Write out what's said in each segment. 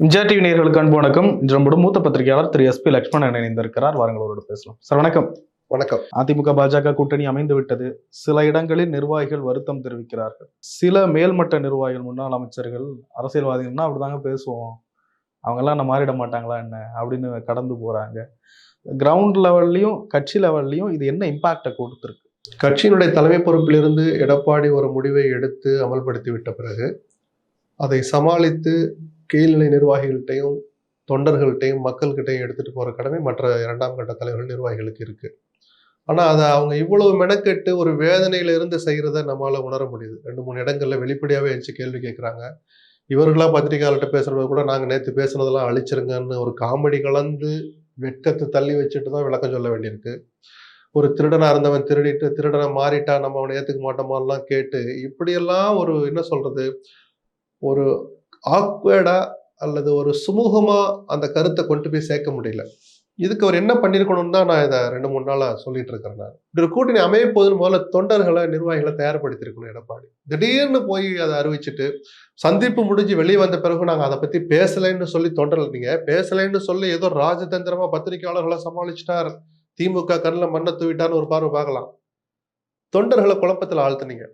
Vijaya TV நேயர்களுக்கு அன்பு வணக்கம். இன்று நம்முடைய மூத்த பத்திரிகையாளர் திரு எஸ் பி லட்சுமணன் இணைந்திருக்கிறார். வாருங்களோடு பேசலாம். சார் வணக்கம். வணக்கம். அதிமுக பாஜக கூட்டணி அமைந்து விட்டது. சில இடங்களில் நிர்வாகிகள் வருத்தம் தெரிவிக்கிறார்கள். சில மேல்மட்ட நிர்வாகிகள், முன்னாள் அமைச்சர்கள், அரசியல்வாதிகள்னா அப்படிதாங்க பேசுவோம், அவங்கெல்லாம் என்ன மாறிட மாட்டாங்களா என்ன அப்படின்னு கடந்து போறாங்க. கிரவுண்ட் லெவல்லையும் கட்சி லெவல்லையும் இது என்ன இம்பாக்டை கொடுத்துருக்கு? கட்சியினுடைய தலைமை பொறுப்பிலிருந்து எடப்பாடி ஒரு முடிவை எடுத்து அமல்படுத்தி விட்ட பிறகு அதை சமாளித்து கீழ்நிலை நிர்வாகிகள்கிட்டையும் தொண்டர்கள்ட்டையும் மக்கள்கிட்டையும் எடுத்துட்டு போற கடமை மற்ற இரண்டாம் கட்ட தலைவர்கள் நிர்வாகிகளுக்கு இருக்கு. ஆனா அதை அவங்க இவ்வளவு மெனக்கெட்டு ஒரு வேதனையில இருந்து செய்யறத நம்மளால உணர முடியுது. 2-3 இடங்கள்ல வெளிப்படையாவே எழுச்சி கேள்வி கேட்கிறாங்க. இவர்களா பத்திரிகையாளர்கிட்ட பேசுறது கூட நாங்க நேற்று பேசுனதெல்லாம் அழிச்சிருங்கன்னு ஒரு காமெடி கலந்து வெட்கத்தை தள்ளி வச்சுட்டு தான் விளக்கம் சொல்ல வேண்டியிருக்கு. ஒரு திருடனா இருந்தவன் திருடிட்டு திருடனை மாறிட்டா நம்ம அவனை ஏத்துக்க மாட்டோமான்லாம் கேட்டு இப்படியெல்லாம் ஒரு என்ன சொல்றது, ஒரு ஆக்வேர்டா அல்லது ஒரு சுமூகமா அந்த கருத்தை கொண்டு போய் சேர்க்க முடியல. இதுக்கு அவர் என்ன பண்ணிருக்கணும்னு தான் நான் இதை 2-3 நாளா சொல்லிட்டு இருக்கிறேன். நான் இப்படி ஒரு கூட்டணி அமைய போதுன்னு முதல்ல தொண்டர்களை நிர்வாகிகளை தயார்படுத்திருக்கணும் எடப்பாடி. திடீர்னு போய் அதை அறிவிச்சுட்டு சந்திப்பு முடிஞ்சு வெளியே வந்த பிறகு நாங்க அதை பத்தி பேசலைன்னு சொல்லி தொண்டர்கள், நீங்க பேசலைன்னு சொல்லி ஏதோ ராஜதந்திரமா பத்திரிகையாளர்களை சமாளிச்சுட்டார், திமுக கண்ணில் மண்ணை தூவிட்டான்னு ஒரு பார்வை பார்க்கலாம். தொண்டர்களை குழப்பத்தில் ஆழ்த்தினீங்க.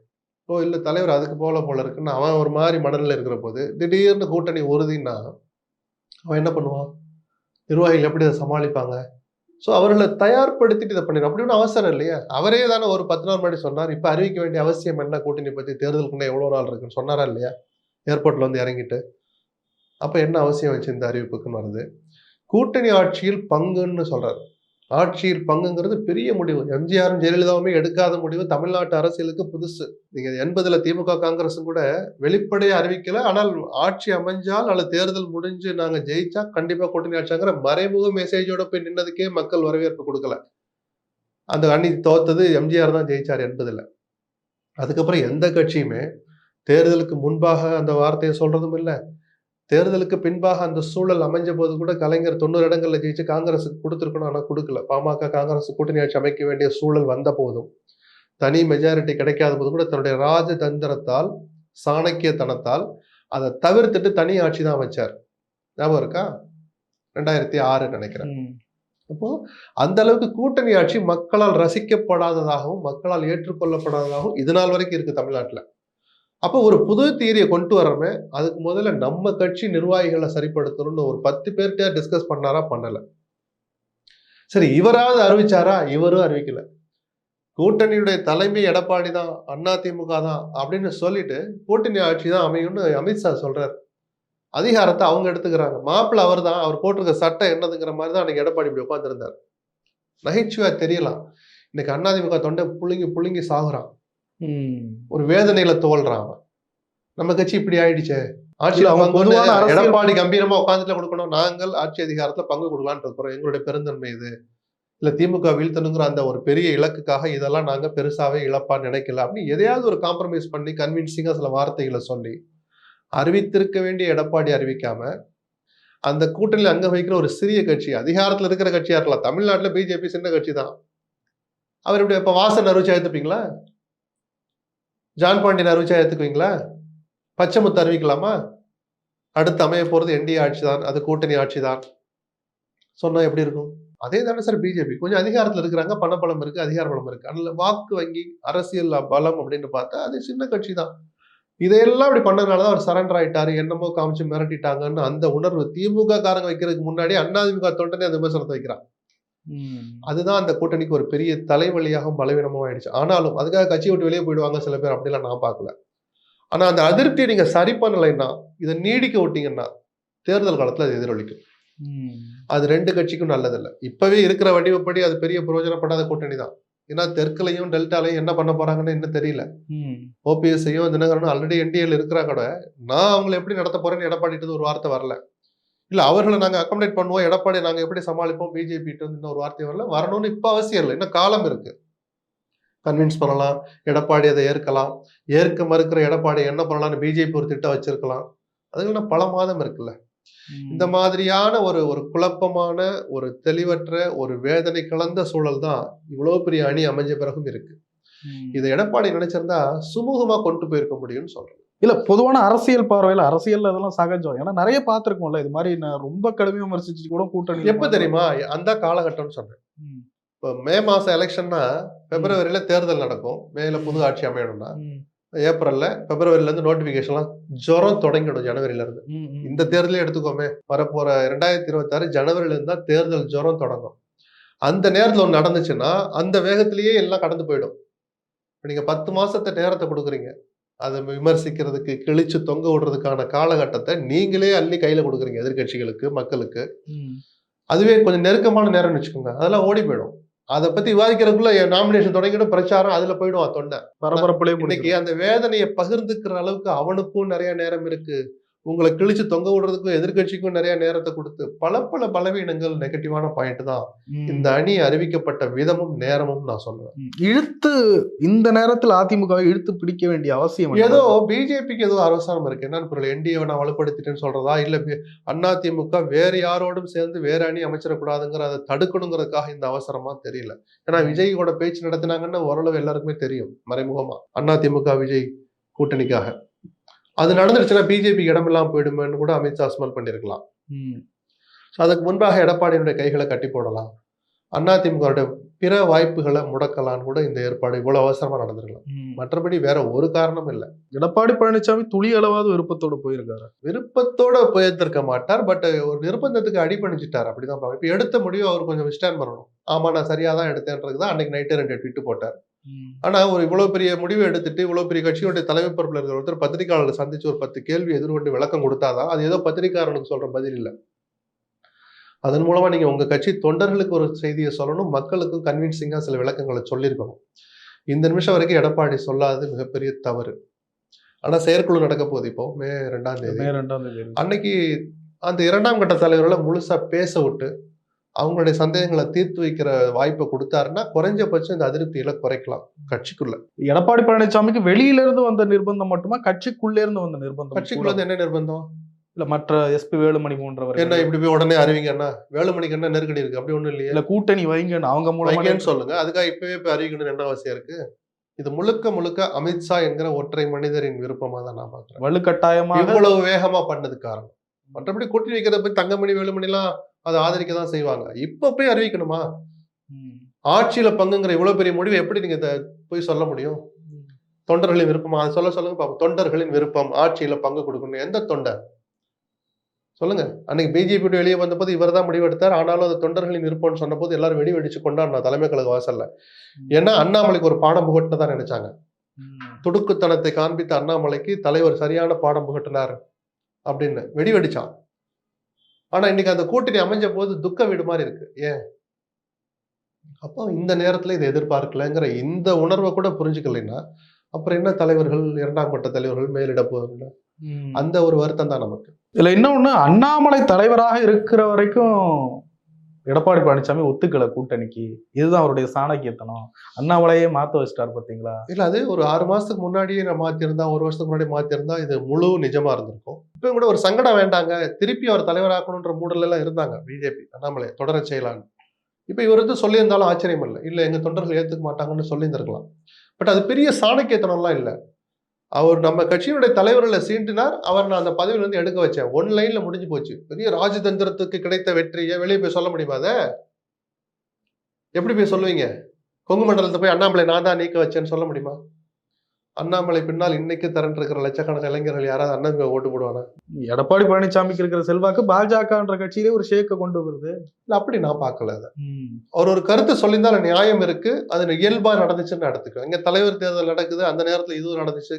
ஓ இல்ல தலைவர் அதுக்கு போல இருக்குன்னு அவன் ஒரு மாதிரி மனநிலை இருக்கிற போது திடீர்னு கூட்டணி உறுதின்னா அவன் என்ன பண்ணுவான்? நிர்வாகிகள் எப்படி அதை சமாளிப்பாங்க? ஸோ அவர்களை தயார்படுத்திட்டு இதை பண்ணிடும். அப்படி ஒன்றும் அவசரம் இல்லையா? அவரே தானே ஒரு 10 நாள் முன்னாடி சொன்னார். இப்போ அறிவிக்க வேண்டிய அவசியம் என்ன? கூட்டணி பத்தி தேர்தலுக்குன்னா எவ்வளோ நாள் இருக்குன்னு சொன்னாரா இல்லையா? ஏர்போர்ட்ல வந்து இறங்கிட்டு அப்ப என்ன அவசியம் வச்சு இந்த அறிவிப்புக்குன்னு வருது. கூட்டணி ஆட்சியில் பங்குன்னு சொல்றாரு. ஆட்சியில் பங்குங்கிறது பெரிய முடிவு. எம்ஜிஆரும் ஜெயலலிதாவுமே எடுக்காத முடிவு. தமிழ்நாட்டு அரசியலுக்கு புதுசு. நீங்க 80ல திமுக காங்கிரஸும் கூட வெளிப்படையா அறிவிக்கல. ஆனால் ஆட்சி அமைஞ்சால் அல்லது தேர்தல் முடிஞ்சு நாங்க ஜெயிச்சா கண்டிப்பா கூட்டணி ஆட்சிங்கிற மறைமுக மெசேஜோட போய் நின்னதுக்கே மக்கள் வரவேற்பு கொடுக்கல. அந்த அன்னைக்கு தோத்தது எம்ஜிஆர் தான் ஜெயிச்சார் 80ல. அதுக்கப்புறம் எந்த கட்சியுமே தேர்தலுக்கு முன்பாக அந்த வார்த்தையை சொல்றதும் இல்லை, தேர்தலுக்கு பின்பாக அந்த சூழல் அமைஞ்ச போது கூட கலைஞர் 90 இடங்கள்ல ஜெயிச்சு காங்கிரஸுக்கு கொடுத்துருக்கணும், ஆனா கொடுக்கல. பாமக காங்கிரஸ் கூட்டணி ஆட்சி அமைக்க வேண்டிய சூழல் வந்த போதும், தனி மெஜாரிட்டி கிடைக்காத போது கூட தன்னுடைய ராஜதந்திரத்தால், சாணக்கியத்தனத்தால் அதை தவிர்த்துட்டு தனி ஆட்சி தான் அமைச்சார். ஞாபகம் இருக்கா? 2006 நினைக்கிறேன். அப்போ அந்த அளவுக்கு கூட்டணி ஆட்சி மக்களால் ரசிக்கப்படாததாகவும் மக்களால் ஏற்றுக்கொள்ளப்படாததாகவும் இது நாள் வரைக்கும் இருக்கு தமிழ்நாட்டுல. அப்போ ஒரு புது தியரியை கொண்டு வர்றமே, அதுக்கு முதல்ல நம்ம கட்சி நிர்வாகிகளை சரிப்படுத்தணும்னு ஒரு 10 பேர்கிட்ட டிஸ்கஸ் பண்ணாரா? பண்ணல. சரி, இவராவது அறிவிச்சாரா? இவரும் அறிவிக்கல. கூட்டணியுடைய தலைமை எடப்பாடி தான், அதிமுக தான் அப்படின்னு சொல்லிட்டு கூட்டணி ஆட்சி தான் அமையும்னு அமித்ஷா சொல்றாரு. அதிகாரத்தை அவங்க எடுத்துக்கிறாங்க. மாப்பிள்ள அவர் தான், அவர் போட்டிருக்க சட்டம் என்னதுங்கிற மாதிரி தான் அன்னைக்கு எடப்பாடி இப்படி உட்காந்துருந்தார். நகைச்சுவை தெரியலாம். இன்னைக்கு அதிமுக தொண்டை புழுங்கி புழுங்கி சாகுறான், ஒரு வேதனையில தோல்றான். நம்ம கட்சி இப்படி ஆயிடுச்சே, ஆட்சியில எடப்பாடி கம்பீரமா உட்காந்துட்டு கொடுக்கணும், நாங்கள் ஆட்சி அதிகாரத்துல பங்கு கொடுக்கலான்னு இருக்கிறோம், எங்களுடைய பெருந்தன்மை இது, இல்ல திமுக வீழ்த்தணுங்கிற அந்த ஒரு பெரிய இலக்குக்காக இதெல்லாம் நாங்க பெருசாவே இழப்பான்னு நினைக்கல அப்படின்னு எதையாவது ஒரு காம்ப்ரமைஸ் பண்ணி கன்வின்சிங்கா சில வார்த்தைகளை சொல்லி அறிவித்திருக்க வேண்டிய எடப்பாடி அறிவிக்காம அந்த கூட்டணியில் அங்க வைக்கிற ஒரு சிறிய கட்சி, அதிகாரத்துல இருக்கிற கட்சியா இருக்கலாம். தமிழ்நாட்டுல பிஜேபி சின்ன கட்சி தான். அவர் இப்படி இப்ப வாசன் அறிவிச்சா ஏத்துப்பீங்களா? ஜான் பாண்டியன் அறிவிச்சா ஏத்துக்குவீங்களா? பச்சைமுத்து அறிவிக்கலாமா? அடுத்து அமைய போறது என்டிஏ ஆட்சி தான், அது கூட்டணி ஆட்சி தான் சொன்னா எப்படி இருக்கும்? அதே தானே சார் பிஜேபி. கொஞ்சம் அதிகாரத்துல இருக்கிறாங்க, பணபலம் இருக்கு, அதிகார பலம் இருக்கு. அதுல வாக்கு வங்கி அரசியல் பலம் அப்படின்னு பார்த்தா அது சின்ன கட்சி தான். இதையெல்லாம் அப்படி பண்ணதுனாலதான் அவர் சரண்டர் ஆயிட்டாரு, என்னமோ காமிச்சு மிரட்டிட்டாங்கன்னு அந்த உணர்வு திமுக காரங்க வைக்கிறதுக்கு முன்னாடி அதிமுக தொண்டனே அந்த விமர்சனத்தை வைக்கிறான். அதுதான் அந்த கூட்டணிக்கு ஒரு பெரிய தலைவலியாகவும் பலவீனமும் ஆயிடுச்சு. ஆனாலும் அதுக்காக கட்சி விட்டு வெளியே போயிடுவாங்க சில பேர், அப்படிலாம் நான் பார்க்கல. ஆனா அந்த அதிருப்தியை நீங்க சரி பண்ணலைன்னா, இதை நீடிக்க விட்டீங்கன்னா தேர்தல் காலத்துல அது எதிரொலிக்கும். அது 2 கட்சிக்கும் நல்லதில்லை. இப்பவே இருக்கிற வடிவப்படி அது பெரிய பிரயோஜனப்படாத கூட்டணி தான். ஏன்னா தெற்குலையும் டெல்டாலையும் என்ன பண்ண போறாங்கன்னு இன்னும் தெரியல. ஓபிஎஸ்ஐயும் தினகரனும் ஆல்ரெடி என்டிஏல இருக்கிறாங்க கூட, நான் அவங்களை எப்படி நடத்த போறேன்னு எடப்பாடிட்டு ஒரு வார்த்தை வரல. இல்ல அவர்களை நாங்க அகாமடேட் பண்ணுவோம், எடப்பாடி நாங்க எப்படி சமாளிப்போம், பிஜேபி இன்னொரு வார்த்தை வரல. வரணும்னு இப்ப அவசியம் இல்லை, இன்னும் காலம் இருக்கு. கன்வின்ஸ் பண்ணலாம், எடப்பாடி அதை ஏற்கலாம். ஏற்க மறுக்கிற எடப்பாடி என்ன பண்ணலாம்னு பிஜேபி ஒரு திட்டம் வச்சிருக்கலாம். அதுல பல மாதம் இருக்குல்ல. இந்த மாதிரியான ஒரு குழப்பமான, ஒரு தெளிவற்ற, ஒரு வேதனை கலந்த சூழல் தான் இவ்வளவு பெரிய அணி அமைஞ்ச பிறகும் இருக்கு. இதை எடப்பாடி நினைச்சிருந்தா சுமூகமா கொண்டு போயிருக்க முடியும்னு சொல்றேன். இல்ல பொதுவான அரசியல் பார்வையில அரசியல் அதெல்லாம் சகஜம். ஏன்னா நிறைய பார்த்திருக்கோம்ல இது மாதிரி நான் ரொம்ப கடுமையா விமர்சிச்சு கூட கூட்டணி எப்ப தெரியுமா? அந்த காலகட்டம்னு சொல்றேன். ம். இப்போ மே மாசம் எலெக்ஷன்னா பிப்ரவரியில தேர்தல் நடக்கும். மேல புது ஆட்சி அமையணும்னா. ஏப்ரல்ல பிப்ரவரில இருந்து நோட்டிபிகேஷன்லாம் ஜுரம் தொடங்கிடும் ஜனவரியில இருந்து. இந்த தேர்தலே எடுத்துக்கோமே, வரப்போற 2026 ஜனவரியில இருந்து தான் தேர்தல் ஜுரம் தொடங்கும். அந்த நேரத்துல ஒண்ணு நடந்துச்சுன்னா அந்த வேகத்திலேயே எல்லாம் கடந்து போயிடும். நீங்க 10 மாசத்தை நேரத்தை கொடுக்குறீங்க. அதை விமர்சிக்கிறதுக்கு, கிழிச்சு தொங்க விடுறதுக்கான காலகட்டத்தை நீங்களே அள்ளி கையில கொடுக்குறீங்க எதிர்கட்சிகளுக்கு, மக்களுக்கு. அதுவே கொஞ்சம் நெருக்கமான நேரம்னு வச்சுக்கோங்க. அதெல்லாம் ஓடி போயிடும். அதை பத்தி விவாதிக்கிறதுக்குள்ள நாமினேஷன் தொடங்கிடும், பிரச்சாரம் அதுல போயிடும் தொண்டை. பரபரப்புலே இன்னைக்கு அந்த வேதனையை பகிர்ந்துக்கிற அளவுக்கு அவனுக்கும் நிறைய நேரம் இருக்கு. உங்களை கிழிச்சு தொங்க விடுறதுக்கும் எதிர்கட்சிக்கும் நிறைய நேரத்தை கொடுத்து பல பலவீனங்கள் நெகட்டிவான பாயிண்ட் தான் இந்த அணி அறிவிக்கப்பட்ட விதமும் நேரமும் நான் சொல்லுவேன். இழுத்து இந்த நேரத்தில் அதிமுகவை இழுத்து பிடிக்க வேண்டிய அவசியம் ஏதோ பிஜேபிக்கு ஏதோ அவசரம் இருக்கு. என்னன்னு புரியல. என்டிஏ நான் வலுப்படுத்திட்டேன்னு சொல்றதா இல்ல அதிமுக வேற யாரோடும் சேர்ந்து வேற அணி அமைச்சிடக்கூடாதுங்கிற அதை தடுக்கணுங்கிறதுக்காக இந்த அவசரமா தெரியல. ஏன்னா விஜயோட பேச்சு நடத்தினாங்கன்னு ஓரளவு எல்லாருக்குமே தெரியும் மறைமுகமா அதிமுக விஜய் கூட்டணிக்காக. அது நடந்துருச்சுன்னா பிஜேபிக்கு இடமெல்லாம் போயிடுமேன்னு கூட அமித்ஷா ஸ்மெல் பண்ணிருக்கலாம். அதுக்கு முன்பாக எடப்பாடியினுடைய கைகளை கட்டி போடலாம், அதிமுக பிற வாய்ப்புகளை முடக்கலான்னு கூட இந்த ஏற்பாடு இவ்வளவு அவசரமா நடந்திருக்கலாம். மற்றபடி வேற ஒரு காரணம் இல்லை. எடப்பாடி பழனிசாமி துளி அளவாவது விருப்பத்தோட போயிருக்காரு. விருப்பத்தோட போயிருக்க மாட்டார். பட் ஒரு நிர்பந்தத்துக்கு அடிபணிச்சிட்டார். அப்படிதான் பாருங்க. இப்ப எடுத்த முடிவு அவர் கொஞ்சம் ஸ்டாண்ட் பண்ணணும். ஆமா நான் சரியா தான் எடுத்தேன்றதுதான் அன்னைக்கு நைட்டு 2 ட்வீட் போட்டார். ஆனா ஒரு இவ்வளவு பெரிய முடிவு எடுத்துட்டு இவ்வளவு பெரிய கட்சியோட தலைமை பொறுப்புல இருக்கிற ஒருத்தர் பத்திரிகையாளர்களை சந்திச்சு ஒரு 10 கேள்வி எதிர்கொண்டு விளக்கம் கொடுத்தாதான் அது ஏதோ பத்திரிகையாளனுக்கு சொல்ற பதில் இல்லை. அதன் மூலமா நீங்க உங்க கட்சி தொண்டர்களுக்கு ஒரு செய்தியை சொல்லணும், மக்களுக்கும் கன்வின்சிங்கா சில விளக்கங்களை சொல்லியிருக்கணும். இந்த நிமிஷம் வரைக்கும் எடப்பாடி சொல்லாதது மிகப்பெரிய தவறு. ஆனா செயற்குழு நடக்க போகுது இப்போ மே 2ஆம் தேதி. அன்னைக்கு அந்த 2ஆம் கட்ட தலைவர்களை முழுசா பேச விட்டு அவங்களுடைய சந்தேகங்களை தீர்த்து வைக்கிற வாய்ப்பை கொடுத்தாருன்னா குறைஞ்சபட்சம் இந்த அதிருப்திகளை குறைக்கலாம் கட்சிக்குள்ள. எடப்பாடி பழனிசாமிக்கு வெளியில இருந்து வந்த நிர்பந்தம் மட்டுமா, கட்சிக்குள்ள இருந்து வந்த நிர்பந்தம்? கட்சிக்குள்ள இருந்து என்ன நிர்பந்தம்? இல்ல மற்ற எஸ்பி வேலுமணி போன்றவர் என்ன இப்படி போய் உடனே அறிவிங்கன்னா வேலுமணிக்கு என்ன நெருக்கடி இருக்கு? அப்படி ஒண்ணும் இல்லையா? இல்ல கூட்டணி வைங்கன்னு அவங்க மூலமா சொல்லுங்க. அதுக்காக இப்பவே போய் அறிவிக்கணும்னு என்ன அவசியம் இருக்கு? இது முழுக்க அமித்ஷா என்கிற ஒற்றை மனிதரின் விருப்பமா தான் நான் பாக்குறேன். வலுக்கட்டாயமா இவ்வளவு வேகமா பண்ணது காரணம். மற்றபடி கூட்டணி வைக்கிறத போய் தங்கமணி வேலுமணி எல்லாம் அதை ஆதரிக்க தான் செய்வாங்க. இப்ப போய் அறிவிக்கணுமா? ஆட்சியில பங்குங்கிற இவ்வளவு பெரிய முடிவை எப்படி நீங்க போய் சொல்ல முடியும்? தொண்டர்களின் விருப்பமா? அதை சொல்லுங்க பாப்போம். தொண்டர்களின் விருப்பம் ஆட்சியில பங்கு கொடுக்கணும். எந்த தொண்டர் சொல்லுங்க? அன்னைக்கு பிஜேபி வெளியே வந்த போது இவர் தான் முடிவெடுத்தார். ஆனாலும் அது தொண்டர்களின் விருப்பம்னு சொன்ன போது எல்லாரும் வெடி வெடிச்சு கொண்டாடினா தலைமை கழக வாசல்ல. ஏன்னா அண்ணாமலைக்கு ஒரு பாடம் புகட்டினதான் நினைச்சாங்க. துடுக்குத்தனத்தை காண்பித்த அண்ணாமலைக்கு தலைவர் சரியான பாடம் புகட்டினார் அப்படின்னு வெடி வெடிச்சான். ஆனா இன்னைக்கு அந்த கூட்டணி அமைஞ்ச போது துக்க வீடு மாதிரி இருக்கு. ஏன்? அப்போ இந்த நேரத்துல இதை எதிர்பார்க்கலங்கிற இந்த உணர்வை கூட புரிஞ்சுக்கலைன்னா அப்புறம் என்ன தலைவர்கள் 2ஆம் கட்ட தலைவர்கள் மேலிட போறாங்க? அந்த ஒரு வருத்தம் தான் நமக்கு. இதுல இன்னொன்னு, அண்ணாமலை தலைவராக இருக்கிற வரைக்கும் எடப்பாடி பழனிசாமி ஒத்துக்கல கூட்டணிக்கு. இதுதான் அவருடைய சாணக்கியத்தனம். அண்ணாமலையே மாத்த வச்சிட்டாரு பாத்தீங்களா? இல்ல அது ஒரு 6 மாசத்துக்கு முன்னாடியே நான் மாத்திருந்தா, 1 வருஷத்துக்கு முன்னாடி மாத்திருந்தா இது முழு நிஜமா இருந்திருக்கும். இப்ப கூட ஒரு சங்கடம் வேண்டாங்க, திருப்பி அவர் தலைவராக்கணும்ன்ற மூடல் எல்லாம் இருந்தாங்க பிஜேபி. அண்ணாமலை தொடர செய்யலான்னு. இப்ப இவர் வந்து சொல்லியிருந்தாலும் ஆச்சரியம் இல்லை. இல்ல எங்க தொண்டர்கள் ஏத்துக்க மாட்டாங்கன்னு சொல்லியிருந்திருக்கலாம். பட் அது பெரிய சாணக்கியத்தனம்லாம் இல்லை. அவர் நம்ம கட்சியினுடைய தலைவர்களை சீண்டினார். அவர் நான் அந்த பதவியில இருந்து எடுக்க வச்சேன். 1 லைன்ல முடிஞ்சு போச்சு. பெரிய ராஜதந்திரத்துக்கு கிடைத்த வெற்றியை வெளியே போய் சொல்ல முடியுமா? அதை எப்படி போய் சொல்லுவீங்க? கொங்கு மண்டலத்தை போய் அண்ணாமலை நான் தான் நீக்க வச்சேன்னு சொல்ல முடியுமா? அண்ணாமலை பின்னால் இன்னைக்கு திரண்டிருக்கிற லட்சக்கணக்கான இளைஞர்கள் யாராவது அண்ணாமலை ஓட்டு போடுவானா? எடப்பாடி பழனிசாமிக்கு இருக்கிற செல்வாக்கு பாஜகன்ற கட்சியிலே ஒரு ஷேக்க கொண்டு வருது. இல்ல அப்படி நான் பார்க்கல. அதை அவர் ஒரு கருத்து சொல்லியிருந்தாலும் நியாயம் இருக்கு. அது இயல்பா நடந்துச்சுன்னு எடுத்துக்கோ. இங்க தலைவர் தேர்தல் நடக்குது, அந்த நேரத்துல இதுவும் நடந்துச்சு,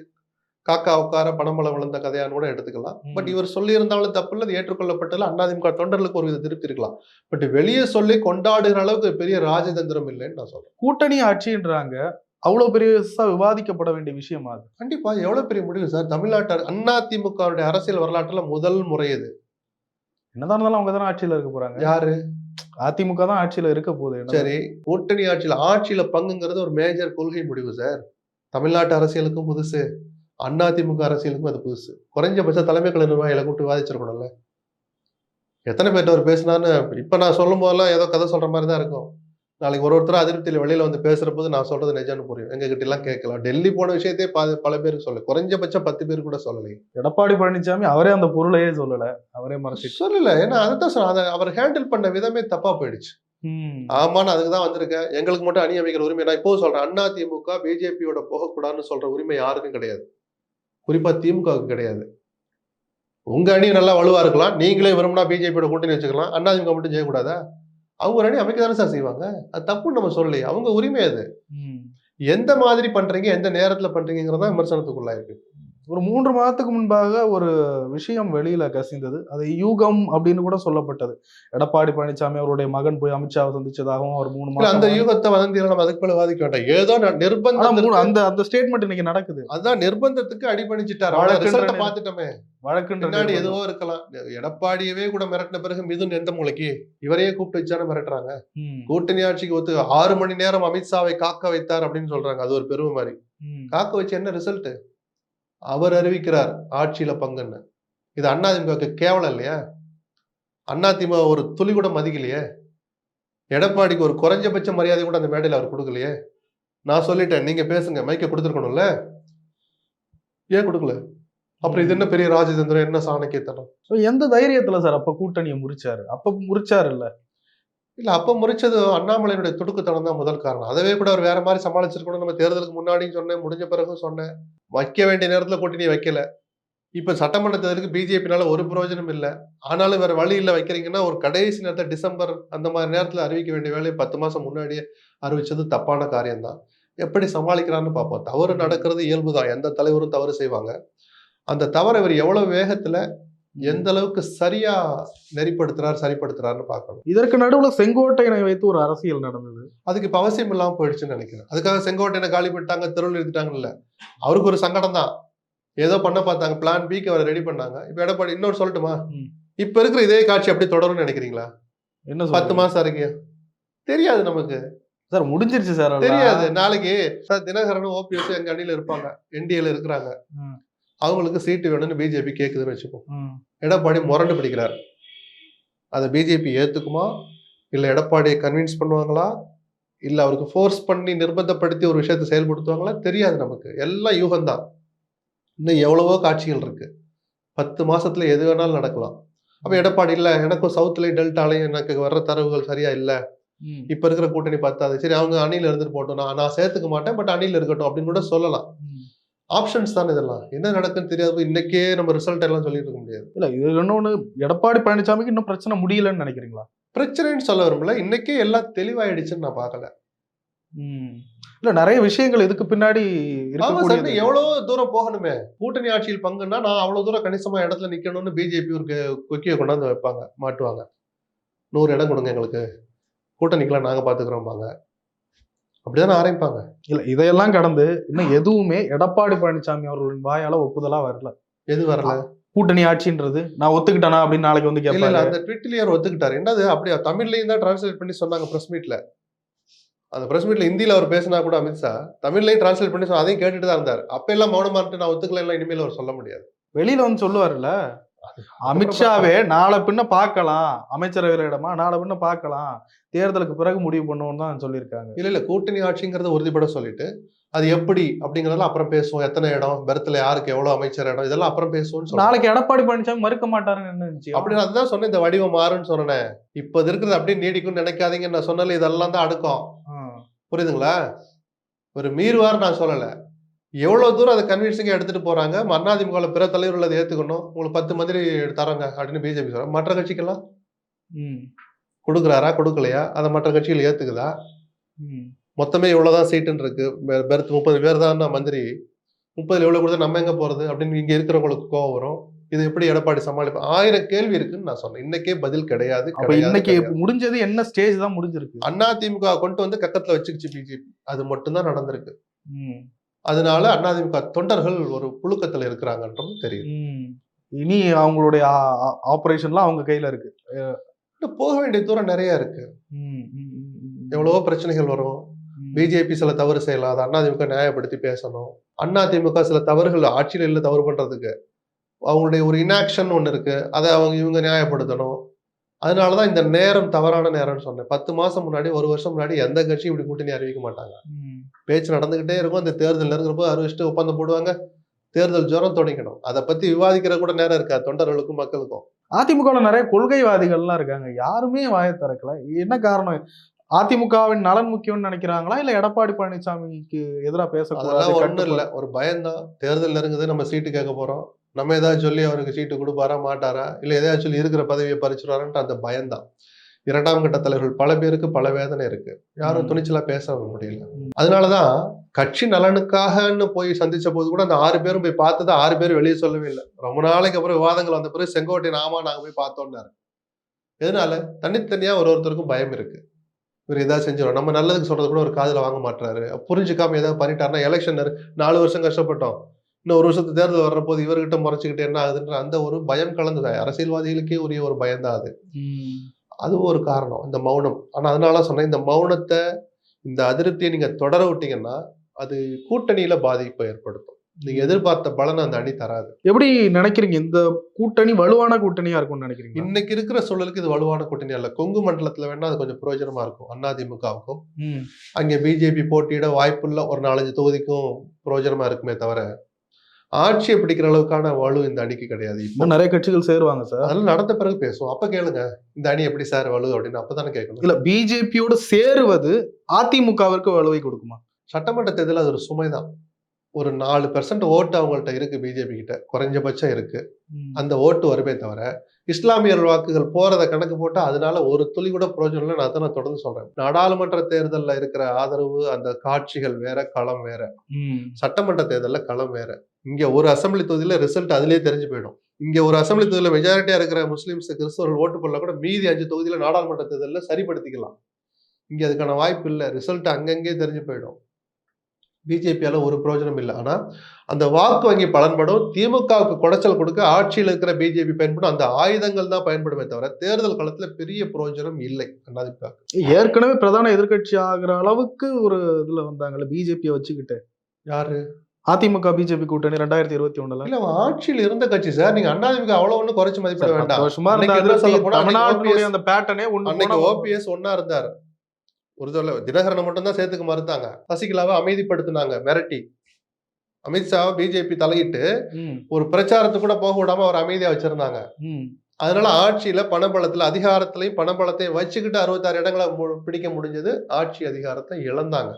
காக்கா உட்கார பணமளம் விழுந்த கதையான்னு கூட எடுத்துக்கலாம். பட் இவர் சொல்லி இருந்தாலும் தப்பு இல்லை, அது ஏற்றுக்கொள்ளப்பட்டதுல அதிமுக தொண்டர்களுக்கு ஒரு வித திருப்தி இருக்கலாம். பட் வெளியே சொல்லி கொண்டாடுகிற அளவுக்கு பெரிய ராஜதந்திரம் இல்லைன்னு நான் சொல்றேன். கூட்டணி ஆட்சின்றாங்க, அவ்வளவு பெரிய விவாதிக்கப்பட வேண்டிய விஷயமா அது? கண்டிப்பா. எவ்வளவு பெரிய முடிவு சார். தமிழ்நாட்டு அதிமுக அரசியல் வரலாற்றுல முதல் முறை இது. என்னதான் இருந்தாலும் அவங்க தானே ஆட்சியில இருக்க போறாங்க. யாரு? அதிமுக தான் ஆட்சியில இருக்க போகுது. சரி, கூட்டணி ஆட்சியில பங்குங்கிறது ஒரு மேஜர் கொள்கை முடிவு சார். தமிழ்நாட்டு அரசியலுக்கும் புதுசு, அதிமுக அரசியலுக்கும் அது புதுசு. குறைஞ்சபட்ச தலைமை கழக நிர்வாகிகளை கூட்டு விவாதிச்சிருக்கணும்ல. எத்தனை பேர்ட்ட அவர் பேசினான்னு இப்ப நான் சொல்லும் போதெல்லாம் ஏதோ கதை சொல்ற மாதிரி தான் இருக்கும். நாளைக்கு ஒருத்தர் அதிருப்தியில வெளியில வந்து பேசுற போது நான் சொல்றது நிஜம்னு புரியும். எங்க கிட்ட எல்லாம் கேட்கலாம். டெல்லி போன விஷயத்தையே பல பேருக்கு சொல்லல. குறைஞ்சபட்சம் 10 பேர் கூட சொல்லலையே. எடப்பாடி பழனிசாமி அவரே அந்த பொருளையே சொல்லல. அவரே மறைச்சிட்டு. சொல்லல. ஏன்னா அதுதான் சொன்னேன். அத அவர் ஹேண்டில் பண்ண விதமே தப்பா போயிடுச்சு. ம். ஆமா நான் அதுக்கு தான் வந்திருக்கேன். எங்களுக்கு மட்டும் அணி அமைக்கிற உரிமை நான் இப்பவும் சொல்றேன். அதிமுக, பிஜேபியோட போகக்கூடாதுன்னு சொல்ற உரிமை யாருக்கும் கிடையாது. குறிப்பா திமுகவுக்கு கிடையாது. உங்க அணி நல்லா வலுவா இருக்கலாம். நீங்களே விரும்பினா பிஜேபியோட கூட்டணி வச்சுக்கலாம். அதிமுக மட்டும் செய்யக்கூடாதா? அவங்க ஒரு அணி அமைக்க தானே சார் செய்வாங்க. அது தப்புன்னு நம்ம சொல்லலையே. அவங்க உரிமை அது. ம். எந்த மாதிரி பண்றீங்க, எந்த நேரத்துல பண்றீங்கங்கிறது தான் விமர்சனத்துக்குள்ளாயிருக்கு. ஒரு 3 மாதத்துக்கு முன்பாக ஒரு விஷயம் வெளியில கசிந்தது. அது யூகம் அப்படின்னு கூட சொல்லப்பட்டது. எடப்பாடி பழனிசாமி அவருடைய மகன் போய் அமித்ஷாவை சந்திச்சதாகவும் அவர் 3 இல்ல அந்த மாசம் யூகத்த வதந்தியில நம்ம அதுக்கு மேல வாதிக்க வேண்டாம். ஏதோ ஆனா நிர்பந்தத்திற்கு அந்த அந்த ஸ்டேட்மெண்ட் இன்னைக்கு நடக்குது. அதான் நிர்பந்தத்துக்கு அடிபணிச்சிட்டாரு. அவ்வளவு வழக்குன்ற ரிசல்ட்ட நிர் பாத்துட்டோமே. வழக்குன்ற பின்னாடி நிர்பந்தம். எதுவோ இருக்கலாம். எடப்பாடியவே கூட மிரட்டின பிறகு மிதுன் எந்த மூலைக்கு? இவரையே கூப்பிட்டு வச்சு தானே மிரட்டுறாங்க. ம். கூட்டணி ஆட்சிக்கு 6 மணி நேரம் அமித்ஷாவை காக்க வைத்தார் அப்படின்னு சொல்றாங்க. அது ஒரு பெருமை மாரி. ம். காக்க வச்சு என்ன ரிசல்ட்? அவர் அறிவிக்கிறார் ஆட்சியில பங்குன்னு. இது அதிமுகவுக்கு கேவலம் இல்லையா? அதிமுக ஒரு துளி கூட மதிக்கலையே. எடப்பாடிக்கு ஒரு குறைஞ்சபட்ச மரியாதை கூட அந்த மேடையில அவர் குடுக்கலையே. நான் சொல்லிட்டேன். நீங்க பேசுங்க. மைக்க குடுத்துருக்கணும்ல. ஏன் குடுக்கல? அப்புறம் இது என்ன பெரிய ராஜதந்திரம், என்ன சாணக்கியத்தனம்? சோ எந்த தைரியத்துல சார் அப்ப கூட்டணிய முறிச்சாரு? அப்ப முறிச்சாருல்ல. இல்ல அப்ப முறிச்சது அண்ணாமலையினுடைய துடுக்குத்தனம் தான் முதல் காரணம். அதவே கூட அவர் வேற மாரி சமாளிச்சிருக்கணும். நம்ம தேர்தலுக்கு முன்னாடியும் சொன்னேன், முடிஞ்ச பிறகும் சொன்னேன். வைக்க வேண்டிய நேரத்துல கூட்டணி வைக்கல. இப்ப சட்டமன்ற தேர்தலுக்கு பிஜேபினால ஒரு பிரயோஜனம் இல்ல. ஆனாலும் வேற வழி இல்ல வைக்கிறீங்கன்னா, ஒரு கடைசி நேரத்துல டிசம்பர் அந்த மாரி நேரத்துல அறிவிக்க வேண்டிய வேலைய 10 மாசம் முன்னாடியே அறிவிச்சது தப்பான காரியம் தான். எப்படி சமாளிக்கிறான்னு பார்ப்போம். தவறு நடக்கிறது இயல்பு தான். எந்த தலைவரும் தவறு செய்வாங்க. அந்த தவற இவர் எவ்வளவு வேகத்துல, எந்த அளவுக்கு சரியா நெறிப்படுத்துறார், சரிப்படுத்துறார்ன்னு பார்க்கணும். இதற்கு நடுவுல செங்கோட்டையனை வைத்து ஒரு அரசியல் நடந்தது. அதுக்கு இப்ப அவசியம் இல்லாம போயிடுச்சுன்னு நெனைக்கிறேன். அதுக்காக செங்கோட்டையன காலி பண்ணிட்டாங்க, தெருவுல நிறுத்திட்டாங்கன்னு இல்ல. அவருக்கு ஒரு சங்கடம் தான். ஏதோ பண்ண பார்த்தாங்க. பிளான் பிக்கு அவர ரெடி பண்ணாங்க. இப்ப எடப்பாடி இன்னொன்னு சொல்லட்டுமா? ம். இப்ப இருக்கிற இதே காட்சி அப்படியே தொடரும்னு நெனைக்கிறீங்களா? என்ன 10 சொல்றீங்க? மாசம் வரைக்கும். தெரியாது நமக்கு. சார் முடிஞ்சிருச்சு சார் எல்லாம். தெரியாது. நாளைக்கு சார் தினகரனும், ஓபிஎஸ் எங்க அணியில இருப்பாங்க. என்டிஏல இருக்கிறாங்க. ம். அவங்களுக்கு சீட்டு வேணும்னு பிஜேபி கேக்குதுன்னு வச்சுப்போம். ம். எடப்பாடி முரண்டு பிடிக்கிறார். அத பிஜேபி ஏத்துக்குமா? இல்ல எடப்பாடிய கன்வின்ஸ் பண்ணுவாங்களா? இல்ல அவருக்கு ஃபோர்ஸ் பண்ணி நிர்பந்தப்படுத்தி ஒரு விஷயத்த செயல்படுத்துவாங்களா? தெரியாது நமக்கு. எல்லாம் யூகம் தான். இன்னும் எவ்வளவோ காட்சிகள் இருக்கு. 10 மாசத்துல எது வேணாலும் நடக்கலாம். அப்ப எடப்பாடி இல்ல எனக்கும் சவுத்லயும், டெல்டாலயும் எனக்கு வர்ற தரவுகள் சரியா இல்ல. ம். இப்ப இருக்கிற கூட்டணி பத்தாது. சரி அவங்க அணியில இருந்துட்டு போட்டும். நான் சேர்த்துக்க மாட்டேன். பட் அணியில இருக்கட்டும் அப்படின்னு கூட சொல்லலாம். ம். ஆப்ஷன்ஸ் தானே இதெல்லாம். என்ன நடக்குன்னு தெரியாது. இன்னைக்கே நம்ம ரிசல்ட் எல்லாம் சொல்லிட்டு இருக்க முடியாது. இல்ல இது இன்னொன்னு எடப்பாடி பழனிசாமிக்கு இன்னும் பிரச்சனை முடியலன்னு நினைக்கிறீங்களா? பிரச்சனைன்னு சொல்ல விரும்பல. இன்னைக்கே எல்லாம் தெளிவாயிடுச்சுன்னு நான் பார்க்கல. ம். இல்ல நெறைய விஷயங்கள் இதுக்கு பின்னாடி ஆமா சார். இருக்கக்கூடியது. எவ்வளவோ தூரம் போகணுமே. கூட்டணி ஆட்சியில் பங்குன்னா, நான் அவ்வளவு தூரம் கணிசமா இடத்துல நிக்கணும்னு பிஜேபி ஒரு கொக்கிய கொண்டாந்து வைப்பாங்க. மாட்டுவாங்க. 100 இடம் கொடுங்க எங்களுக்கு. கூட்டணிக்கெல்லாம் நாங்க பார்த்துக்கிறோம்பாங்க. அப்படிதானே ஆரம்பிப்பாங்க. இல்ல இதையெல்லாம் கடந்து இன்னும் எதுவுமே எடப்பாடி பழனிசாமி அவர்களின் வாயால ஒப்புதலா வரல. எது வரல? கூட்டணி ஆட்சின்றது நான் ஒத்துக்கிட்டேனா அப்படின்னு நாளைக்கு வந்து இல்ல கேட்பாரு. அந்த ட்வீட்லயே அவர் ஒத்துக்கிட்டாரு. என்னது அப்படியா தமிழ்லயும் தான் டிரான்ஸ்லேட் பண்ணி சொன்னாங்க பிரஸ் மீட்ல. அந்த பிரஸ் மீட்ல ஹிந்தில அவர் பேசினா கூட அமித்ஷா தமிழ்லயும் டிரான்ஸ்லேட் பண்ணி அதையும் கேட்டுட்டு தான் இருந்தார். அப்ப எல்லாம் மௌனமா இருந்துட்டு நான் ஒத்துக்கல இனிமேல் அவர் சொல்ல முடியாது. வெளியில வந்து சொல்லுவாருல்ல. அமித்ஷாவே நாளை பின்ன பார்க்கலாம். அமைச்சரவையில இடமா நாளை பின்ன பார்க்கலாம். தேர்தலுக்கு பிறகு முடிவு பண்ணுவோம்னு தான் சொல்லியிருக்காங்க. இல்ல கூட்டணி ஆட்சிங்கிறத உறுதிப்பட சொல்லிட்டு அது எப்படி அப்படிங்கறதெல்லாம் அப்புறம் பேசுவோம். எத்தனை இடம், பெர்த்ல யாருக்கு எவ்வளவு அமைச்சர் இடம் இதெல்லாம் அப்புறம் பேசுவோம்னு சொல்றேன். நாளைக்கு எடப்பாடி பழனிசாமி மறுக்க மாட்டாருன்னு என்ன நிச்சயம்? அப்படி நான் அதுதான் சொன்னேன். இந்த வடிவம் மாறுன்னு சொன்னேன். இப்ப இருக்கிறது அப்படியே நீடிக்கும்னு நினைக்காதீங்கன்னு நான் சொன்னல. இதெல்லாம் தான் அடுக்கும். புரியுதுங்களா? ஒரு மீறுவார் நான் சொல்லல. எவ்வளவு தூரம் அதை கன்வின்சிங்கா எடுத்துட்டு போறாங்க. அதிமுகல பிற தலைவர்கள் அதை ஏத்துக்கணும். உங்களுக்கு 10 மந்திரி தராங்க அப்படின்னு பிஜேபி சொல்றாங்க. மற்ற கட்சிக்கெல்லாம் ம். கொடுக்குறாரா கொடுக்கலையா? அதை மற்ற கட்சிகள் ஏத்துக்குதா? ம். மொத்தமே இவ்வளவுதான் சீட்டுன்னு இருக்கு. பெர்த் 30 பேர் தான் மந்திரி. 30ல எவ்வளவு கொடுத்தா நம்ம எங்க போறது அப்படின்னு இங்க இருக்கிறவங்களுக்கு கோவம் வரும். இது எப்படி எடப்பாடி சமாளிப்பா? 1000 கேள்வி இருக்குன்னு நான் சொன்னேன். இன்னைக்கே பதில் கிடையாது. அப்ப இன்னைக்கு முடிஞ்சது என்ன ஸ்டேஜ் தான் முடிஞ்சிருக்கு. அதிமுக கொண்டு வந்து கக்கத்துல வச்சுக்கிச்சு பிஜேபி. அது மட்டும் தான் நடந்திருக்கு. ம். அதனால அதிமுக தொண்டர்கள் ஒரு புழுக்கத்துல இருக்கிறாங்கன்றது தெரியுது. ம். இனி அவங்களுடைய ஆபரேஷன்லாம் அவங்க கையில இருக்கு. இன்னும் போக வேண்டிய தூரம் நிறைய இருக்கு. ம். ம். ம். எவ்வளவோ பிரச்சனைகள் வரும். ம். பிஜேபி சில தவறு செய்யலாம். அதை அதிமுக நியாயப்படுத்தி பேசணும். அதிமுக சில தவறுகள் ஆட்சியில் இல்ல தவறு பண்றதுக்கு அவங்களுடைய ஒரு இன்ஆக்ஷன் ஒண்ணு இருக்கு. அதை இவங்க நியாயப்படுத்தணும். அதனாலதான் இந்த நேரம் தவறான நேரம்னு சொன்னேன். 10 மாசம் முன்னாடி, 1 வருஷம் முன்னாடி எந்த கட்சியும் இப்படி கூட்டணி அறிவிக்க மாட்டாங்க. பேச்சு நடந்துகிட்டே இருக்கும். அந்த தேர்தல் நெருங்குறப்போ அறிவிச்சுட்டு ஒப்பந்தம் போடுவாங்க. தேர்தல் ஜுரம் தொடங்கிடும். அதை பத்தி விவாதிக்கிற கூட நேரம் இருக்காது தொண்டர்களுக்கும் மக்களுக்கும். அதிமுகவில் நிறைய கொள்கைவாதிகள்லாம் இருக்காங்க, யாருமே வாயை திறக்கல. என்ன காரணம்? அதிமுகவின் நலன் முக்கியம்னு நினைக்கிறாங்களா, இல்ல எடப்பாடி பழனிசாமிக்கு எதிராக பேசக்கூடாது அதெல்லாம் ஒண்ணும் கட்டுப்பாடு? இல்ல. ஒரு பயம்தான். தேர்தல் நெருங்குது, நம்ம சீட்டு கேட்க போறோம். நம்ம ஏதாவது சொல்லி அவருக்கு சீட்டு கொடுப்பாரா மாட்டாரா, இல்ல எதையாவது சொல்லி இருக்கிற பதவியை பறிச்சுடுவாரான்ட்டு அந்த பயம்தான். 2ஆம் கட்ட தலைவர்கள் பல பேருக்கு பல வேதனை இருக்கு. யாரும் துணிச்சலா பேச முடியல. அதனாலதான் கட்சி நலனுக்காகன்னு போய் சந்திச்ச போது கூட அந்த 6 பேரும் போய் பார்த்தது 6 பேரும் வெளியே சொல்லவே இல்லை. ரொம்ப நாளைக்கு அப்புறம் விவாதங்கள் வந்த பிறகு செங்கோட்டையன் ஆமா நாங்க போய் பார்த்தோம்னாரு. எதனால? தனித்தனியா ஒருத்தருக்கும் பயம் இருக்கு. இவர் ஏதாவது செஞ்சிடும், நம்ம நல்லதுக்கு சொல்றது கூட ஒரு காதுல வாங்க மாட்டாரு, புரிஞ்சுக்காம ஏதாவது பண்ணிட்டாருன்னா எலெக்ஷன் 4 வருஷம் கஷ்டப்பட்டோம், இன்னும் 1 வருஷத்து தேர்தல் வர்ற போது இவர்கிட்ட முறைச்சுக்கிட்டு என்ன ஆகுதுன்ற அந்த ஒரு பயம் கலந்தது. அரசியல்வாதிகளுக்கே உரிய ஒரு பயம் தான் அது. அதுவும் ஒரு காரணம், இந்த மௌனம். ஆனா அதனால சொன்னேன், இந்த மௌனத்தை, இந்த அதிருப்தியை நீங்க தொடர விட்டீங்கன்னா அது கூட்டணியில பாதிப்பை ஏற்படுத்தும். நீங்க எதிர்பார்த்த பலனை அந்த அணி தராது. எப்படி நினைக்கிறீங்க? இந்த கூட்டணி வலுவான கூட்டணியா இருக்கும்னு நினைக்கிறீங்க? இன்னைக்கு இருக்கிற சூழலுக்கு இது வலுவான கூட்டணி அல்ல. கொங்கு மண்டலத்துல வேணா அது கொஞ்சம் பிரயோஜனமா இருக்கும் அதிமுகவுக்கும். அங்கே பிஜேபி போட்டியிட வாய்ப்புள்ள ஒரு 4-5 தொகுதிக்கும் பிரயோஜனமா இருக்குமே தவிர, ஆட்சியை பிடிக்கிற அளவுக்கான வலு இந்த அணிக்கு கிடையாது. இப்போ நிறைய கட்சிகள் சேருவாங்க சார். அதெல்லாம் நடந்த பிறகு பேசுவோம். அப்ப கேளுங்க, இந்த அணி எப்படி சார் வலு அப்படின்னு அப்பதானே கேட்கணும். இல்ல, பிஜேபியோட சேருவது அதிமுகவிற்கு வலுவை கொடுக்குமா? சட்டமன்ற தேர்தல் அது ஒரு சுமைதான். ஒரு 4% ஓட்டு அவங்கள்ட்ட இருக்கு, பிஜேபி கிட்ட குறைஞ்சபட்சம் இருக்கு. அந்த ஓட்டு வருமே தவிர இஸ்லாமியர் வாக்குகள் போறதை கணக்கு போட்டா அதனால ஒரு துளி கூட பிரயோஜனம் இல்லை. நான் தான் தொடர்ந்து சொல்றேன். நாடாளுமன்ற தேர்தல்ல இருக்கிற ஆதரவு, அந்த காட்சிகள் வேற, களம் வேற. சட்டமன்ற தேர்தல்ல களம் வேற. இங்க ஒரு அசம்பிளி தொகுதியில ரிசல்ட் அதுலயே தெரிஞ்சு போயிடும். இங்க ஒரு அசம்பிளி தொகுதியில மெஜாரிட்டியா இருக்கிற முஸ்லிம்ஸ், கிறிஸ்தவர்கள் ஓட்டு போடல கூட மீதி 5 தொகுதியில நாடாளுமன்ற தேர்தலில் சரிப்படுத்திக்கலாம். இங்க அதுக்கான வாய்ப்பு இல்லை. ரிசல்ட் அங்கங்கே தெரிஞ்சு போயிடும். பிஜேபியால ஒரு பிரயோஜனம் இல்லை. ஆனா அந்த வாக்கு வங்கி பலன்படும். திமுகவுக்கு குடைச்சல் கொடுக்க ஆட்சியில் இருக்கிற பிஜேபி பயன்படும். அந்த ஆயுதங்கள் தான் பயன்படுமே தவிர தேர்தல் காலத்துல பெரிய பிரயோஜனம் இல்லை அதிமுக. ஏற்கனவே பிரதான எதிர்கட்சி ஆகிற அளவுக்கு ஒரு இதுல வந்தாங்கல்ல பிஜேபியை வச்சுக்கிட்டு. யாரு? அதிமுக பிஜேபி கூட்டணி 2021. இல்ல, ஆட்சியில் இருந்த கட்சி சார். நீங்க அதிமுக அவ்வளவு ஒண்ணு குறைச்சு மதிப்பிட வேண்டாம். தமிழ்நாட்டுடைய அந்த பேட்டர்னே ஓபிஎஸ் ஒன்னா இருந்தார். ஒரு சொல்ல தினகரனை மட்டும் தான் சேர்த்துக்க மறுத்தாங்க. சசிகலாவை அமைதிப்படுத்தினாங்க மிரட்டி. அமித்ஷாவை பிஜேபி தலையிட்டு ஒரு பிரச்சாரத்துக்கு கூட போக விடாம அவர் அமைதியா வச்சிருந்தாங்க. அதனால ஆட்சியில பணபலத்துல, அதிகாரத்திலையும் பணபலத்தையும் வச்சுக்கிட்டு 66 இடங்களை பிடிக்க முடிஞ்சது. ஆட்சி அதிகாரத்தை இழந்தாங்க.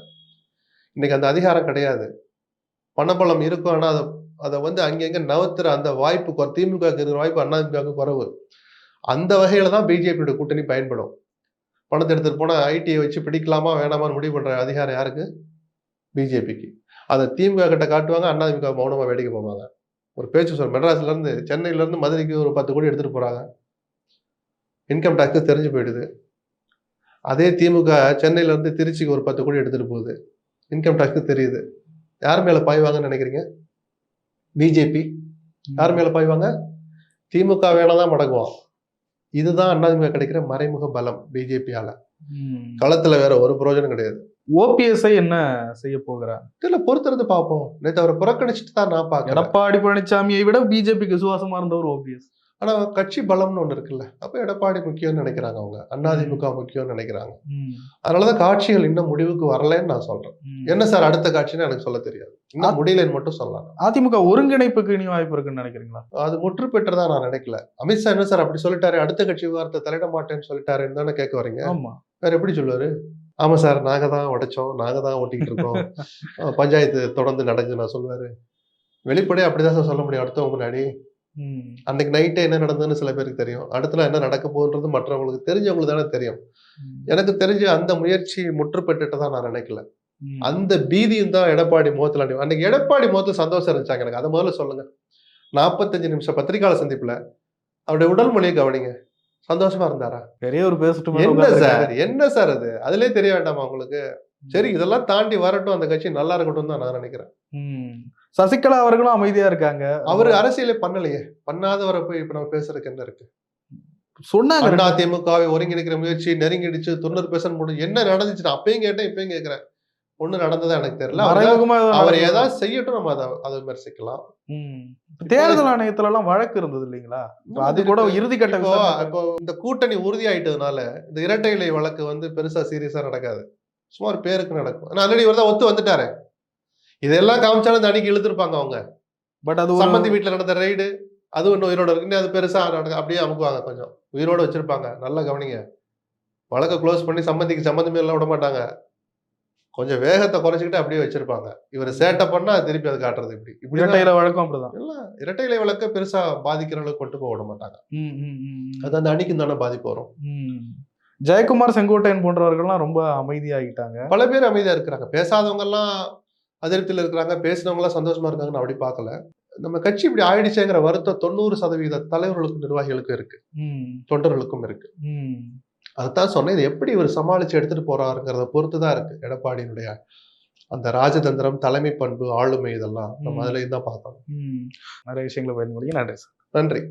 இன்னைக்கு அந்த அதிகாரம் கிடையாது. பணபலம் இருக்கும், ஆனா அதை அங்கங்க நவத்துற அந்த வாய்ப்பு திமுக இருக்கிற வாய்ப்பு அதிமுக குறைவு. அந்த வகையில தான் பிஜேபியோட கூட்டணி பயன்படும். பணத்தை எடுத்துட்டு போனா ஐடியை வச்சு பிடிக்கலாமா வேணாமான்னு முடிவு பண்ற அதிகாரம் யாருக்கு? பிஜேபிக்கு. அதை திமுக கிட்ட காட்டுவாங்க, அதிமுக மௌனமா வேடிக்கை போவாங்க. ஒரு பேச்சு சொல்ற, மெட்ராஸ்ல இருந்து சென்னையில இருந்து மதுரைக்கு ஒரு 10 கோடி எடுத்துட்டு போறாங்க. இன்கம் டாக்ஸ் தெரிஞ்சு போயிடுது. அதே திமுக சென்னையில இருந்து திருச்சிக்கு ஒரு 10 கோடி எடுத்துட்டு போகுது. இன்கம் டாக்ஸ் தெரியுது. யார் மேல பாய்வாங்கன்னு நினைக்கிறீங்க? பிஜேபி. யார் மேல பாய்வாங்க? திமுக வேணாதான் மடங்குவோம். இதுதான் அதிமுக கிடைக்கிற மறைமுக பலம் பிஜேபியால. களத்துல வேற ஒரு பிரயோஜனம் கிடையாது. ஓபிஎஸ் என்ன செய்ய போகிறார் இல்ல, பொறுத்திருந்து பார்ப்போம். நேற்று அவரை புறக்கணிச்சுட்டு தான் நான் பார்க்கிறேன். எடப்பாடி பழனிசாமியை விட பிஜேபிக்கு விசுவாசமா இருந்தவர் ஓபிஎஸ். ஆனா கட்சி பலம்னு ஒண்ணு இருக்குல்ல, அப்ப எடப்பாடி முக்கியம்னு நினைக்கிறாங்க அவங்க, அதிமுக முக்கியம்னு நினைக்கிறாங்க. அதனாலதான் காட்சிகள் இன்னும் முடிவுக்கு வரலன்னு நான் சொல்றேன். என்ன சார் அடுத்த காட்சின்னு எனக்கு சொல்ல தெரியாது, இன்னும் முடியலன்னு மட்டும் சொல்லலாம். அதிமுக ஒருங்கிணைப்புக்கு இனி வாய்ப்பு இருக்குன்னு நினைக்கிறீங்களா? அது முற்று பெற்றதா நான் நினைக்கல. அமித்ஷா என்ன சார் அப்படி சொல்லிட்டாரு, அடுத்த கட்சி விவகாரத்தை தலையிட மாட்டேன்னு சொல்லிட்டாருன்னு தானே கேட்க வரீங்க? ஆமா, வேற எப்படி சொல்லுவாரு? ஆமா சார், நாங்க தான் உடைச்சோம், நாங்க தான் ஓட்டிக்கிட்டு இருக்கோம், பஞ்சாயத்து தொடர்ந்து நடக்குது நான் சொல்லுவாரு? வெளிப்படையா அப்படிதான் சார் சொல்ல முடியும் அடுத்தவங்க முன்னாடி. அன்னைக்கு நைட்டே என்ன நடந்ததுன்னு சில பேருக்கு தெரியும். அடுத்துல என்ன நடக்க போகுன்றது மற்றவங்களுக்கு தெரிஞ்சவங்களுக்கு தானே தெரியும். எனக்கு தெரிஞ்ச அந்த முயற்சி முற்று பெற்றுதான் நான் நினைக்கல. அந்த பீதியும் தான் எடப்பாடி முகத்துல அன்னைக்கு எடப்பாடி முகத்துல சந்தோஷம் இருந்துச்சாங்க. எனக்கு அதை முதல்ல சொல்லுங்க. 45 நிமிஷம் பத்திரிகையாளர் சந்திப்புல அவருடைய உடல் மொழியை கவனிங்க. சந்தோஷமா இருந்தாரா? பெரிய ஒரு பேசட்டும். என்ன சார் அது? அதுலயே தெரிய வேண்டாமா உங்களுக்கு? சரி, இதெல்லாம் தாண்டி வரட்டும், அந்த கட்சி நல்லா இருக்கட்டும் தான் நான் நினைக்கிறேன். சசிகலா அவர்களும் அமைதியா இருக்காங்க. அவரு அரசியலே பண்ணலையே, பண்ணாதவரை போய் இப்ப நம்ம பேசுறதுக்கு என்ன இருக்கு? சொன்னாங்க அதிமுகவை ஒருங்கிணைக்கிற முயற்சி நெருங்கிடுச்சு, 90% முடிஞ்சு. என்ன நடந்துச்சு? அப்பயும் கேட்டேன், இப்பயும் கேட்கிறேன். ஒண்ணு நடந்ததா எனக்கு தெரியல. மறைமுகமா அவர் ஏதாவது செய்யட்டும், நம்ம அதை விமர்சிக்கலாம். தேர்தல் ஆணையத்துல எல்லாம் வழக்கு இருந்தது இல்லைங்களா? அது கூட இறுதி கட்ட இப்போ இந்த கூட்டணி உறுதியாயிட்டதுனால இந்த இரட்டை இலை வழக்கு வந்து பெருசா சீரியஸா நடக்காது. சும்மா ஒரு பேருக்கு நடக்கும். ஆனா ஆல்ரெடி இவர் தான் ஒத்து வந்துட்டாரு. இதெல்லாம் காமிச்சாலும் இந்த அன்னைக்கு இழுத்துருப்பாங்க அவங்க. பட் அது சம்பந்தி வீட்டுல நடந்த ரைடு, அதுவும் இன்னும் உயிரோட இருக்கு. அது பெருசா அப்படியே அமுக்குவாங்க, கொஞ்சம் உயிரோட வச்சிருப்பாங்க. நல்லா கவனிங்க. வழக்கை க்ளோஸ் பண்ணி சம்பந்தமே எல்லாம் விட மாட்டாங்க. கொஞ்சம் வேகத்தை குறைச்சிக்கிட்டு அப்படியே வச்சிருப்பாங்க. இவர் சேட்டை பண்ணா திருப்பி அதை காட்டுறது இப்படி இரட்டை இலை வழக்கம் அப்படிதான். இல்ல, இரட்டை இலை வழக்க பெருசா பாதிக்கிற அளவுக்கு கொண்டு போக விட மாட்டாங்க. அது அந்த அணிக்கு தானே பாதிப்பு வரும். ஜெயக்குமார், செங்கோட்டையன் போன்றவர்கள்லாம் ரொம்ப அமைதியாகிட்டாங்க. பல பேர் அமைதியா இருக்கிறாங்க. பேசாதவங்க எல்லாம் அதிருப்தியில் இருக்கிறாங்க. பேசினவங்க எல்லாம் சந்தோஷமா இருக்காங்கன்னு அப்படி பார்க்கல. நம்ம கட்சி இப்படி ஆயிடுச்சேங்கிற வருத்தம் 90% தலைவர்களுக்கும் நிர்வாகிகளுக்கும் இருக்கு, தொண்டர்களுக்கும் இருக்கு. அதுதான் சொன்னேன். இது எப்படி இவர் சமாளிச்சு எடுத்துட்டு போறாருங்கிறத பொறுத்துதான் இருக்கு எடப்பாடியினுடைய அந்த ராஜதந்திரம், தலைமை பண்பு, ஆளுமை, இதெல்லாம் நம்ம அதுல தான் பார்க்கணும். நிறைய விஷயங்களை பயன்படுத்தி. நன்றி சார். நன்றி.